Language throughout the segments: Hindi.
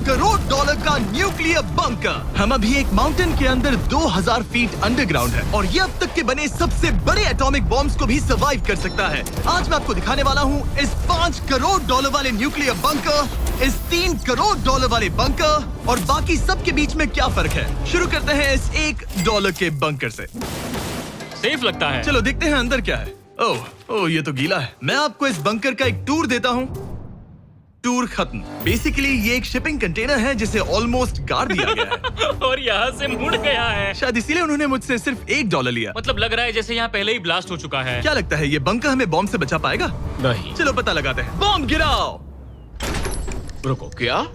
करोड़ डॉलर का न्यूक्लियर बंकर। हम अभी एक माउंटेन के अंदर 2000 फीट अंडरग्राउंड है और ये अब तक के बने सबसे बड़े एटॉमिक बॉम्ब्स को भी सर्वाइव कर सकता है। आज मैं आपको दिखाने वाला हूँ इस 5 करोड़ डॉलर वाले न्यूक्लियर बंकर, इस 3 करोड़ डॉलर वाले बंकर और बाकी सब के बीच में क्या फर्क है। शुरू करते हैं इस $1 के बंकर से। सेफ लगता है। चलो देखते हैं अंदर क्या है। ओह ये तो गीला है। मैं आपको इस बंकर का एक टूर देता हूँ। टूर खत्म। बेसिकली ये एक शिपिंग कंटेनर है जिसे ऑलमोस्ट गाड़ दिया गया है और यहाँ से मुड़ गया है। शायद इसीलिए उन्होंने मुझसे सिर्फ $1 लिया। मतलब लग रहा है जैसे यहाँ पहले ही ब्लास्ट हो चुका है। क्या लगता है ये बंकर हमें बॉम्ब से बचा पाएगा? नहीं। चलो पता लगाते हैं। बॉम्ब गिराओ। रुको, क्या?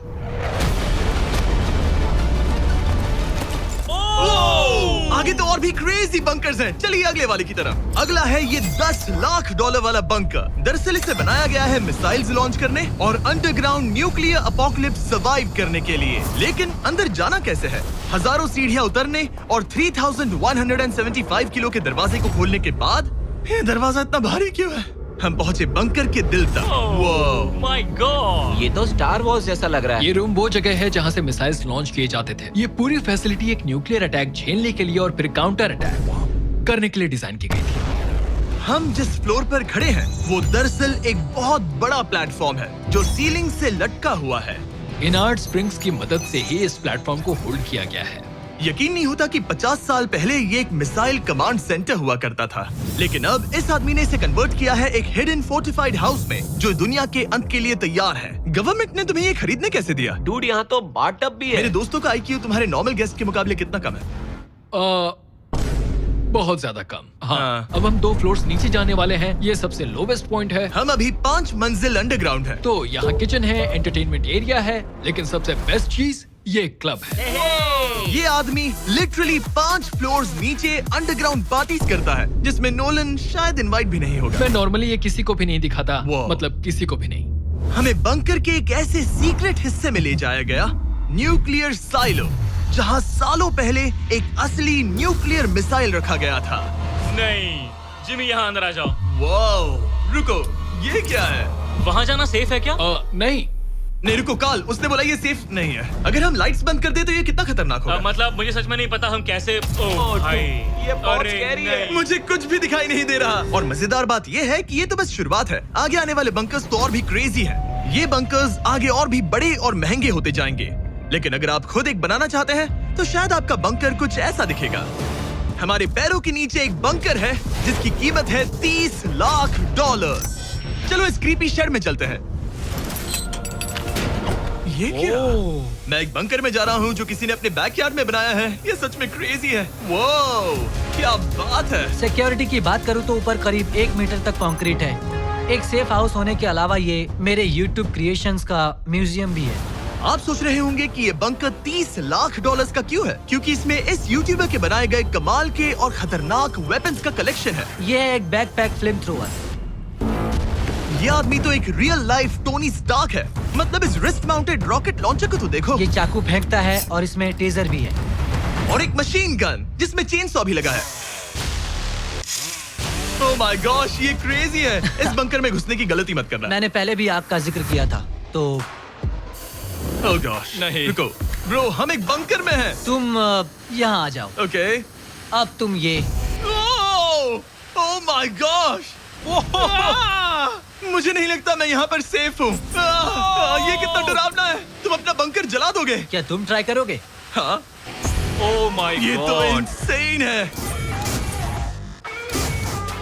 आगे तो और भी क्रेजी बंकर्स हैं। चलिए अगले वाले की तरफ। अगला है ये $10 लाख वाला बंकर। दरअसल इसे बनाया गया है मिसाइल्स लॉन्च करने और अंडरग्राउंड न्यूक्लियर अपोकलिप्स सर्वाइव करने के लिए। लेकिन अंदर जाना कैसे है? हजारों सीढ़ियां उतरने और 3175 किलो के दरवाजे को खोलने के बाद ये दरवाजा इतना भारी क्यों है? हम पहुंचे बंकर के दिल तक। माय गॉड, ये तो स्टार वॉर्स जैसा लग रहा है। ये रूम वो जगह है जहाँ से मिसाइल्स लॉन्च किए जाते थे। ये पूरी फैसिलिटी एक न्यूक्लियर अटैक झेलने के लिए और फिर काउंटर अटैक करने के लिए डिजाइन की गई थी। हम जिस फ्लोर पर खड़े हैं वो दरअसल एक बहुत बड़ा प्लेटफॉर्म है जो सीलिंग से लटका हुआ है। इनार्ड स्प्रिंग्स की मदद से ही इस प्लेटफॉर्म को होल्ड किया गया है। यकीन नहीं होता कि 50 साल पहले ये एक मिसाइल कमांड सेंटर हुआ करता था, लेकिन अब इस आदमी ने इसे कन्वर्ट किया है एक हिडन फोर्टिफाइड हाउस में जो दुनिया के अंत के लिए तैयार है। गवर्नमेंट ने तुम्हें ये खरीदने कैसे दिया? डूड, यहाँ तो बाथटब भी है। मेरे दोस्तों का IQ तुम्हारे नॉर्मल गेस्ट के मुकाबले कितना कम है? बहुत ज्यादा कम। हाँ। अब हम 2 फ्लोर्स नीचे जाने वाले हैं। ये सबसे लोवेस्ट पॉइंट है। हम अभी 5 मंजिल अंडरग्राउंड है। तो यहाँ किचन है, एंटरटेनमेंट एरिया है, लेकिन सबसे बेस्ट चीज ये क्लब है। ये आदमी लिटरली 5 फ्लोर्स नीचे अंडरग्राउंड पार्टीज करता है जिसमें नोलन शायद इनवाइट भी नहीं होगा। मैं नॉर्मली ये किसी को भी नहीं दिखाता। Wow. मतलब किसी को भी नहीं। हमें बंकर के एक ऐसे सीक्रेट हिस्से में ले जाया गया, न्यूक्लियर साइलो, जहां सालों पहले एक असली न्यूक्लियर मिसाइल रखा गया था। नहीं, जिमी यहाँ अंदर आ जाओ। वाओ, रुको, ये क्या है? वहाँ जाना सेफ है क्या? नहीं रुको काल, उसने बोला ये सेफ नहीं है। अगर हम लाइट्स बंद कर दे तो ये कितना खतरनाक होगा? मतलब मुझे सच में नहीं पता हम कैसे। भाई, ये बहुत अरे स्कैरी है। नहीं। मुझे कुछ भी दिखाई नहीं दे रहा। और मजेदार बात ये है कि ये तो बस शुरुआत है। आगे आने वाले बंकर्स तो और भी क्रेजी हैं। ये बंकर्स आगे और भी बड़े और महंगे होते जाएंगे। लेकिन अगर आप खुद एक बनाना चाहते हैं तो शायद आपका बंकर कुछ ऐसा दिखेगा। हमारे पैरों के नीचे एक बंकर है जिसकी कीमत है $30 लाख। चलो इस क्रीपी शेड में चलते हैं। ये क्या? मैं एक बंकर में जा रहा हूँ जो किसी ने अपने बैकयार्ड में बनाया है। ये सच में क्रेजी है। वाओ, क्या बात है। सिक्योरिटी की बात करूँ तो ऊपर करीब 1 मीटर तक कंक्रीट है। एक सेफ हाउस होने के अलावा ये मेरे YouTube क्रिएशंस का म्यूजियम भी है। आप सोच रहे होंगे कि ये बंकर $30 लाख का क्यों है? क्योंकि इसमें इस यूट्यूबर के बनाए गए कमाल के और खतरनाक वेपन्स का कलेक्शन है। ये है एक बैकपैक फ्लेम थ्रोवर। ये आदमी तो एक रियल लाइफ टोनी स्टार्क है। मतलब इस रिस्ट माउंटेड रॉकेट लॉन्चर को तो देखो। ये चाकू फेंकता है और इसमें टेजर भी है। और एक मशीन गन जिसमें चेन सॉ भी लगा है। ओह माय गॉश, ये क्रेजी है। इस बंकर में घुसने की गलती मत करना। मैंने पहले भी आग का जिक्र किया था तो। ओह गॉश, नहीं। रुको ब्रो, हम एक बंकर में हैं। तुम यहाँ आ जाओ। ओके। अब तुम ये। ओह माय गॉश, मुझे नहीं लगता मैं यहाँ पर सेफ हूँ। ये कितना डरावना है। तुम अपना बंकर जला दोगे? क्या तुम ट्राई करोगे? हाँ, ओह माय ये तो गॉड। इंसेन है।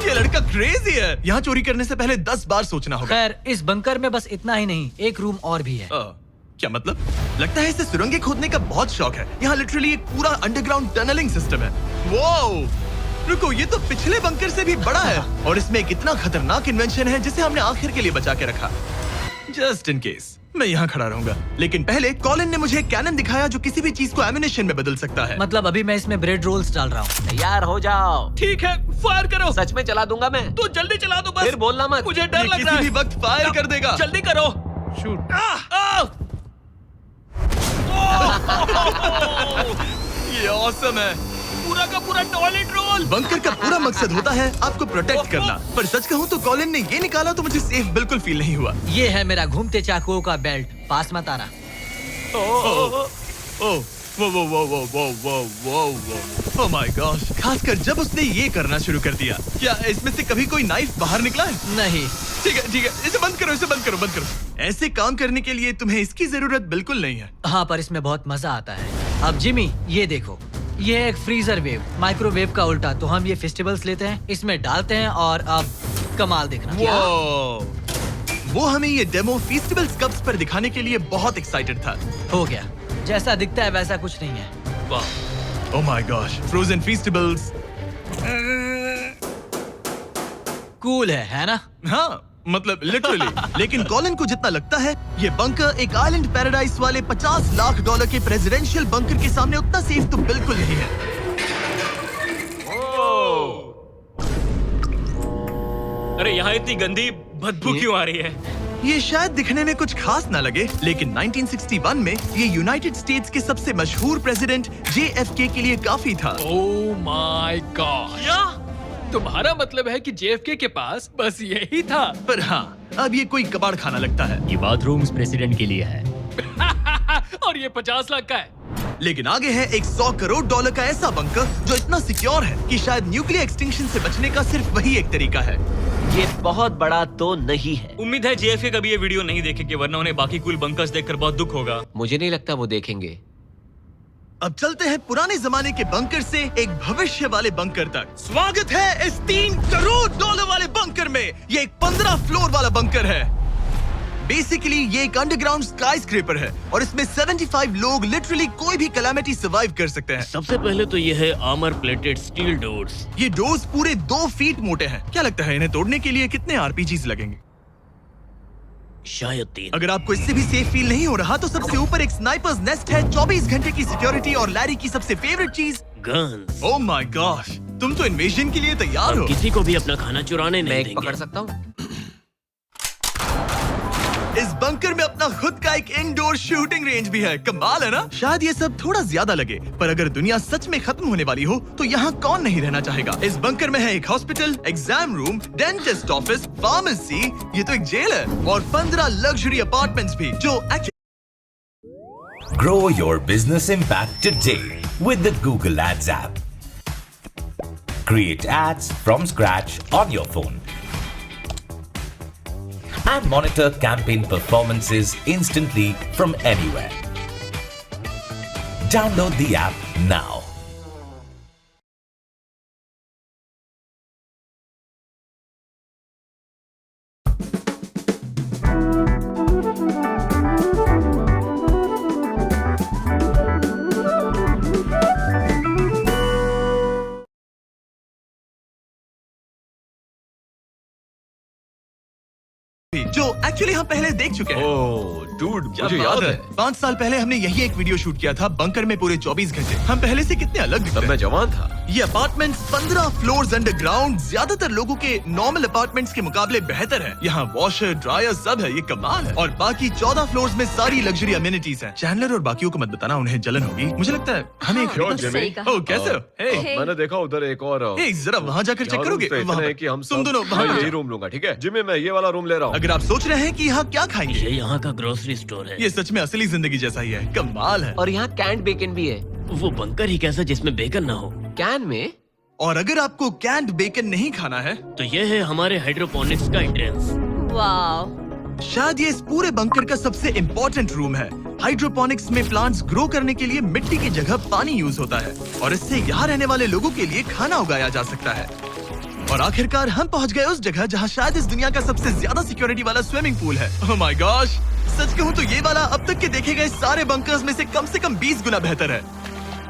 ये लड़का क्रेजी है। यहाँ चोरी करने से पहले 10 बार सोचना होगा। खैर, इस बंकर में बस इतना ही नहीं, एक रूम और भी है। क्या मतलब? लगता है इसे सुरंगें खोदने का बहुत शौक है। यहाँ लिटरली एक पूरा अंडरग्राउंड टनलिंग सिस्टम है। वाओ, रुको, ये तो पिछले बंकर से भी बड़ा है और इसमें एक इतना खतरनाक इन्वेंशन है जिसे हमने आखिर के लिए बचा के रखा। जस्ट इन केस मैं यहाँ खड़ा रहूंगा। लेकिन पहले कॉलिन ने मुझे एक कैनन दिखाया जो किसी भी चीज को एम्यूनेशन में बदल सकता है। मतलब अभी मैं इसमें ब्रेड रोल्स डाल रहा हूँ। तैयार हो जाओ। ठीक है, फायर करो। सच में चला दूंगा मैं। तो जल्दी चला दो बस। फिर बोलना मत। मुझे डर ये लग रहा किसी है। भी वक्त फायर कर देगा। जल्दी करो। शूट। ये ऑसम है। पूरा का पूरा टॉयलेट रोल। बंकर का पूरा मकसद होता है आपको प्रोटेक्ट करना। पर सच कहूँ तो कॉलिन ने ये निकाला तो मुझे सेफ बिल्कुल फील नहीं हुआ। ये है मेरा घूमते चाकुओं का बेल्ट। पास मत आना। ओह माय गॉश, खासकर जब उसने ये करना शुरू कर दिया। क्या इसमें से कभी कोई नाइफ बाहर निकला है? नहीं। ठीक है, इसे बंद करो, बंद करो। ऐसे काम करने के लिए तुम्हें इसकी जरूरत बिल्कुल नहीं है। हाँ, पर इसमें बहुत मजा आता है। अब जिमी, ये देखो, ये एक फ्रीजर वेव, माइक्रोवेव का उल्टा। तो हम ये फेस्टिवल्स लेते हैं, इसमें डालते हैं और अब कमाल देखना। वो हमें ये डेमो फेस्टिवल्स कप्स पर दिखाने के लिए बहुत एक्साइटेड था। हो गया, जैसा दिखता है वैसा कुछ नहीं है। वाह, oh my gosh, frozen festivals. Cool है ना? हाँ, मतलब लिटरली। लेकिन कॉलिन को जितना लगता है, ये बंकर एक आइलैंड पैराडाइज वाले $50 लाख के प्रेसिडेंशियल बंकर के सामने उतना सेफ तो बिल्कुल नहीं है। अरे यहाँ इतनी गंदी बदबू क्यों आ रही है? ये शायद दिखने में कुछ खास ना लगे, लेकिन 1961 में ये यूनाइटेड स्टेट्स के सबसे मशहूर प्रेसिडेंट JFK के लिए काफी था। ओह माय गॉड, तुम्हारा मतलब है कि JFK के पास बस यही था? पर हाँ, अब ये कोई कबाड़ खाना लगता है। ये बाथरूम्स प्रेसिडेंट के लिए है। और ये 50 लाख का है। लेकिन आगे है एक $100 करोड़ का ऐसा बंकर जो इतना सिक्योर है कि शायद न्यूक्लियर एक्सटिंक्शन से बचने का सिर्फ वही एक तरीका है। ये बहुत बड़ा तो नहीं है। उम्मीद है JFK कभी ये वीडियो नहीं देखेंगे, वरना उन्हें बाकी कूल बंकर्स देखकर बहुत दुख होगा। मुझे नहीं लगता वो देखेंगे। अब चलते हैं पुराने जमाने के बंकर से एक भविष्य वाले बंकर तक। स्वागत है इस $3 करोड़ वाले बंकर में। ये एक 15 फ्लोर वाला बंकर है। बेसिकली ये एक अंडरग्राउंड स्काईस्क्रेपर है और इसमें 75 लोग लिटरली कोई भी कैलामिटी सर्वाइव कर सकते हैं। सबसे पहले तो ये है आर्मर प्लेटेड स्टील डोर्स। ये डोर्स पूरे 2 फीट मोटे हैं। क्या लगता है इन्हें तोड़ने के लिए कितने RPGs लगेंगे? शायद 3। अगर आपको इससे भी सेफ फील नहीं हो रहा तो सबसे ऊपर एक स्नाइपर्स नेस्ट है, 24 घंटे की सिक्योरिटी और लैरी की सबसे फेवरेट चीज गन्स। ओह माय गॉश, तुम तो इन्वेजन के लिए तैयार हो। किसी को भी अपना खाना चुराने मैं नहीं एक देंगे। पकड़ सकता हूँ? इस बंकर में अपना खुद का एक इंडोर शूटिंग रेंज भी है। कमाल है ना? शायद ये सब थोड़ा ज्यादा लगे, पर अगर दुनिया सच में खत्म होने वाली हो तो यहाँ कौन नहीं रहना चाहेगा। इस बंकर में है एक hospital, exam room, dentist office, pharmacy, ये तो एक जेल है, और 15 लग्जरी अपार्टमेंट्स भी जो Grow your business impact today with the Google Ads app. Create ads from scratch on your phone and monitor campaign performances instantly from anywhere. Download the app now. जो एक्चुअली हम पहले देख चुके हैं। ओह डूड, क्या मुझे बात याद है। 5 साल पहले हमने यही एक वीडियो शूट किया था बंकर में पूरे 24 घंटे। हम पहले से कितने अलग दिखते तब मैं हैं। जवान था। ये अपार्टमेंट्स 15 फ्लोर्स अंडरग्राउंड ज्यादातर लोगों के नॉर्मल अपार्टमेंट्स के मुकाबले बेहतर है। यहाँ वॉशर, ड्रायर सब है, ये कमाल है। और बाकी 14 फ्लोर्स में सारी लग्जरी अमेनिटीज हैं। चैंडलर और बाकियों को मत बताना, उन्हें जलन होगी। मुझे लगता है हमें क्यों, जिमी? ओह कैसे हो? हे, मैंने देखा उधर एक और हे, जरा वहाँ जाकर चेक यहाँ करोगे? rooms तो वहाँ इतने पर। हैं कि हम तुम सब- दोनों मैं वहाँ यही रूम लूंगा, ठीक है? जिमी, मैं ये वाला रूम ले रहा हूँ। अगर आप सोच रहे हैं कि यहाँ क्या खाएंगे, ये यहाँ का ग्रोसरी स्टोर है। ये सच में असली जिंदगी जैसा ही है। कमाल है। और यहाँ कैंड बेकन भी है। वो बंकर ही कैसा जिसमें बेकन ना हो। कैन में? और अगर आपको कैंड बेकन नहीं खाना है, तो ये है हमारे हाइड्रोपोनिक्स का एंट्रेंस। वाह, शायद ये इस पूरे बंकर का सबसे इम्पोर्टेंट रूम है। हाइड्रोपोनिक्स में प्लांट्स ग्रो करने के लिए मिट्टी की जगह पानी यूज होता है और इससे यहाँ रहने वाले लोगों के लिए खाना उगाया जा सकता है। और आखिरकार हम पहुँच गए उस जगह जहाँ शायद इस दुनिया का सबसे ज्यादा सिक्योरिटी वाला स्विमिंग पूल है। ओह माय गॉश, सच कहूँ तो ये वाला अब तक के देखे गए सारे बंकर्स में से कम 20 गुना बेहतर है।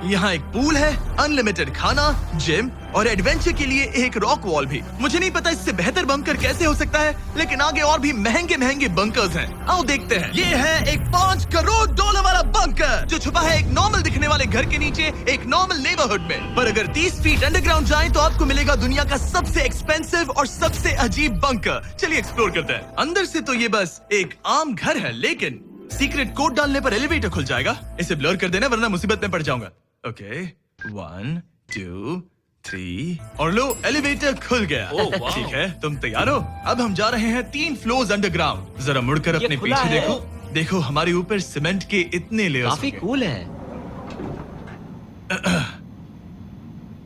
यहाँ एक पूल है, अनलिमिटेड खाना, जिम और एडवेंचर के लिए एक रॉक वॉल भी। मुझे नहीं पता इससे बेहतर बंकर कैसे हो सकता है, लेकिन आगे और भी महंगे बंकर्स हैं। आओ देखते हैं। ये है एक $5 करोड़ वाला बंकर जो छुपा है एक नॉर्मल दिखने वाले घर के नीचे एक नॉर्मल नेबरहुड में। पर अगर 30 फीट अंडरग्राउंड जाएं तो आपको मिलेगा दुनिया का सबसे एक्सपेंसिव और सबसे अजीब बंकर। चलिए एक्सप्लोर करते हैं। अंदर से तो ये बस एक आम घर है, लेकिन सीक्रेट कोड डालने पर एलिवेटर खुल जाएगा। इसे ब्लर कर देना वरना मुसीबत में पड़ जाऊंगा। ओके, 1 2 3 और लो, एलिवेटर खुल गया। ठीक है, तुम तैयार हो? अब हम जा रहे हैं 3 फ्लोर्स अंडरग्राउंड। जरा मुड़कर अपने खुला पीछे है। देखो। देखो हमारे ऊपर सीमेंट के इतने लेयर्स काफी कूल है।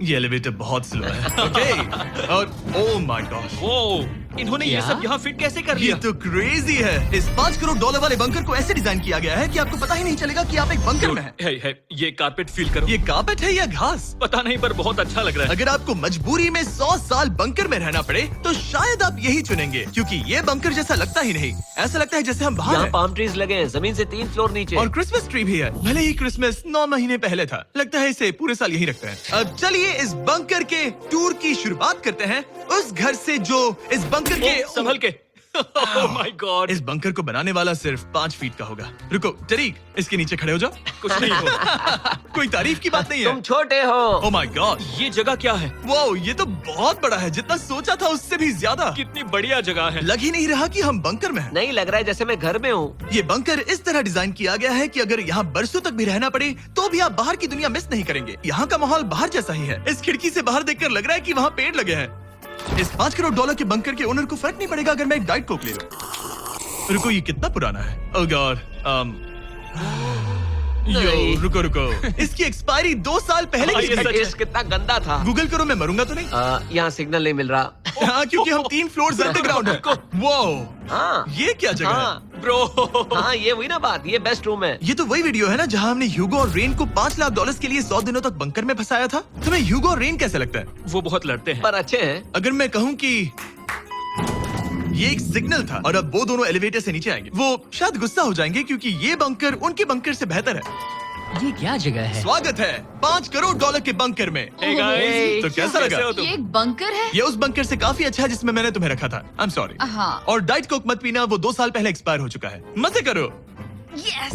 ये एलिवेटर बहुत स्लो है। ओके और ओह माय गॉड, वो इन्होंने ये क्या? सब यहाँ फिट कैसे कर ये लिया? तो क्रेजी है। इस $5 करोड़ वाले बंकर को ऐसे डिजाइन किया गया है कि आपको पता ही नहीं चलेगा कि आप एक बंकर में हैं। है, ये कारपेट फील करो। ये कार्पेट है या घास? पता नहीं पर बहुत अच्छा लग रहा है। अगर आपको मजबूरी में 100 साल बंकर में रहना पड़े तो शायद आप यही चुनेंगे, क्योंकि ये बंकर जैसा लगता ही नहीं। ऐसा लगता है जैसे हम बाहर यहाँ हैं। पाम ट्रीज लगे हैं, जमीन से 3 फ्लोर नीचे। और क्रिसमस ट्री भी है। भले ही क्रिसमस 9 महीने पहले था, लगता है इसे पूरे साल यही रखते हैं। अब चलिए इस बंकर के टूर की शुरुआत करते हैं उस घर से जो इस बंकर के संभल के। Oh my God! इस बंकर को बनाने वाला सिर्फ 5 फीट का होगा। रुको टरीक, इसके नीचे खड़े हो जाओ। कुछ नहीं हुआ। कोई तारीफ की बात नहीं है। तुम छोटे हो। ओह माय गॉड, ये जगह क्या है? वाओ, ये तो बहुत बड़ा है। जितना सोचा था उससे भी ज्यादा। कितनी बढ़िया जगह है। लग ही नहीं रहा कि हम बंकर में हैं। नहीं लग रहा है जैसे मैं घर में हूँ। ये बंकर इस तरह डिजाइन किया गया है कि अगर यहाँ बरसों तक भी रहना पड़े तो भी आप बाहर की दुनिया मिस नहीं करेंगे। यहाँ का माहौल बाहर जैसा ही है। इस खिड़की से बाहर देखकर लग रहा है कि वहाँ पेड़ लगे हैं। इस $5 करोड़ के बंकर के ओनर को फर्क नहीं पड़ेगा अगर मैं एक डाइट कोक ले लूं। रुको, ये कितना पुराना है? ओह गॉड, नहीं। रुको इसकी एक्सपायरी 2 साल पहले की ये है। सच है। टेस्ट कितना गंदा था। गूगल करो, मैं मरूंगा तो नहीं? यहाँ सिग्नल नहीं मिल रहा। हाँ, क्योंकि हम 3 फ्लोर्स अंडरग्राउंड है। वो हाँ ये क्या जगह है? हाँ ब्रो, हाँ, ये हुई ना बात। ये बेस्ट रूम है। ये तो वही वीडियो है ना जहाँ हमने ह्यूगो और रेन को $5 लाख के लिए 100 दिनों तक बंकर में फंसाया था। तुम्हें ह्यूगो और रेन कैसे लगता है? वो बहुत लड़ते हैं। पर अच्छे हैं। अगर मैं कहूँ कि ये एक सिग्नल था और अब वो दोनों एलिवेटर से नीचे आएंगे, वो शायद गुस्सा हो जाएंगे क्योंकि ये बंकर उनके बंकर से बेहतर है। ये क्या जगह है? स्वागत है $5 करोड़ के बंकर में। Hey guys, तो कैसा कैसे लगा? हो तुम? ये एक बंकर है? ये उस बंकर से काफी अच्छा है जिसमें मैंने तुम्हें रखा था। I am sorry. हाँ। और डाइट कोक मत पीना, वो 2 साल पहले एक्सपायर हो चुका है। मजे करो। यस।